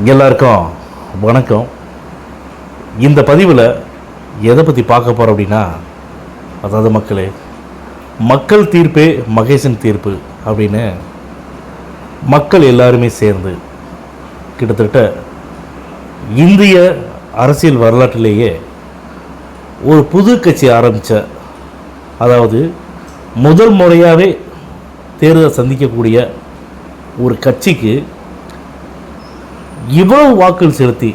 எல்லாருக்கும் வணக்கம். இந்த பதிவில் எதை பற்றி பார்க்க போகிறோம் அப்படின்னா, அதாவது மக்களே, மக்கள் தீர்ப்பே மகேசன் தீர்ப்பு அப்படின்னு மக்கள் எல்லாருமே சேர்ந்து கிட்டத்தட்ட இந்திய அரசியல் வரலாற்றிலேயே ஒரு புது கட்சி ஆரம்பித்த, அதாவது முதல் முறையாகவே தேர்தல் சந்திக்கக்கூடிய ஒரு கட்சிக்கு இவ்வளவு வாக்குகள் செலுத்தி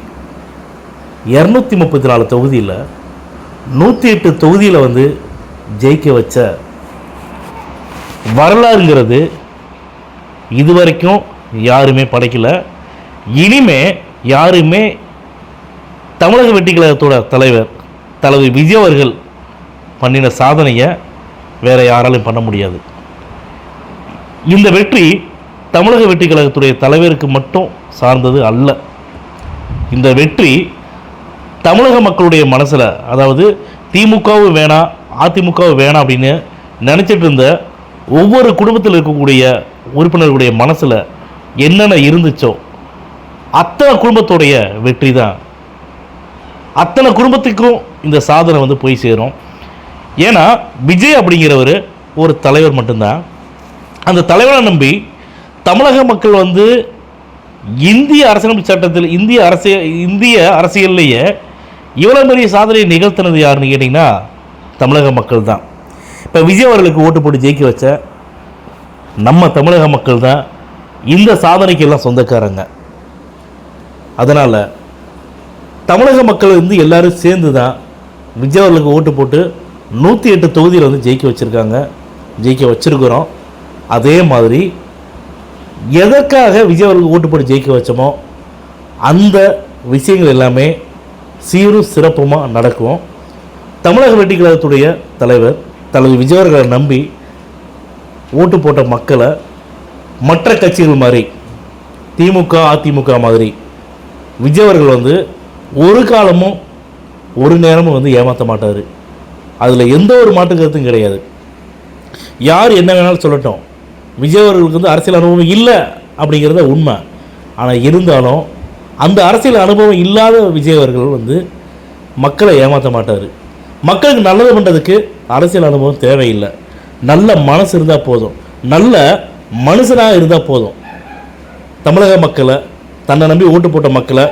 234 தொகுதியில் 108 தொகுதியில் ஜெயிக்க வச்ச வரலாறுங்கிறது இதுவரைக்கும் யாருமே படைக்கல. இனிமே யாருமே தமிழக வெற்றி கழகத்தோட தலைவர் தளபதி விஜய் அவர்கள் பண்ணின சாதனையை வேறு யாராலும் பண்ண முடியாது. இந்த வெற்றி தமிழக வெற்றி கழகத்துடைய தலைவருக்கு மட்டும் சார்ந்தது அல்ல. இந்த வெற்றி தமிழக மக்களுடைய மனசில், அதாவது திமுகவும் வேணாம் அதிமுகவும் வேணாம் அப்படின்னு நினச்சிட்டு இருந்த ஒவ்வொரு குடும்பத்தில் இருக்கக்கூடிய உறுப்பினர்களுடைய மனசில் என்னென்ன இருந்துச்சோ அத்தனை குடும்பத்துடைய வெற்றி தான். அத்தனை குடும்பத்துக்கும் இந்த சாதனை போய் சேரும். ஏன்னா விஜய் அப்படிங்கிறவர் ஒரு தலைவர் மட்டும்தான். அந்த தலைவரை நம்பி தமிழக மக்கள் இந்திய அரசியலமைப்பு சட்டத்தில் இந்திய அரசியல்லையே இவ்வளோ பெரிய சாதனையை நிகழ்த்தினது யாருன்னு கேட்டிங்கன்னா தமிழக மக்கள் தான். இப்போ விஜய் அவர்களுக்கு ஓட்டு போட்டு ஜெயிக்க வச்ச நம்ம தமிழக மக்கள் தான் இந்த சாதனைக்கு எல்லாம் சொந்தக்காரங்க. அதனால் தமிழக மக்கள் எல்லாரும் சேர்ந்து தான் விஜய் அவர்களுக்கு ஓட்டு போட்டு 108 தொகுதியில் ஜெயிக்க வச்சுருக்கிறோம். அதே மாதிரி எதற்காக விஜய் அவர்களுக்கு ஓட்டு போட்டு ஜெயிக்க வச்சோமோ அந்த விஷயங்கள் எல்லாமே சீரும் சிறப்புமாக நடக்கும். தமிழக வெற்றி கழகத்துடைய தலைவர் தளபதி விஜய் அவர்களை நம்பி ஓட்டு போட்ட மக்களை மற்ற கட்சிகள் மாதிரி திமுக அதிமுக மாதிரி விஜய் அவர்கள் ஒரு காலமும் ஒரு நேரமும் ஏமாற்ற மாட்டார். அதில் எந்த ஒரு மாற்று கருத்தும் கிடையாது. யார் என்ன வேணாலும் சொல்லட்டும், விஜய் அவர்களுக்கு அரசியல் அனுபவம் இல்லை அப்படிங்கிறத உண்மை. ஆனால் இருந்தாலும் அந்த அரசியல் அனுபவம் இல்லாத விஜய் அவர்கள் மக்களை ஏமாற்ற மாட்டார். மக்களுக்கு நல்லது பண்ணுறதுக்கு அரசியல் அனுபவம் தேவையில்லை. நல்ல மனசு இருந்தால் போதும், நல்ல மனுஷனாக இருந்தால் போதும். தமிழக மக்களை, தன்னை நம்பி ஓட்டு போட்ட மக்களை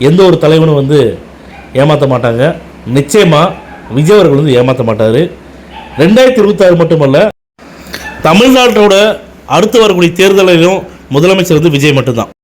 எந்த ஒரு தலைவனும் ஏமாற்ற மாட்டாங்க. நிச்சயமாக விஜய் அவர்கள் ஏமாற்ற மாட்டார். 2026 மட்டுமல்ல, தமிழ்நாட்டோட அடுத்து வரக்கூடிய தேர்தலிலும் முதலமைச்சர் விஜய் மட்டும்தான்.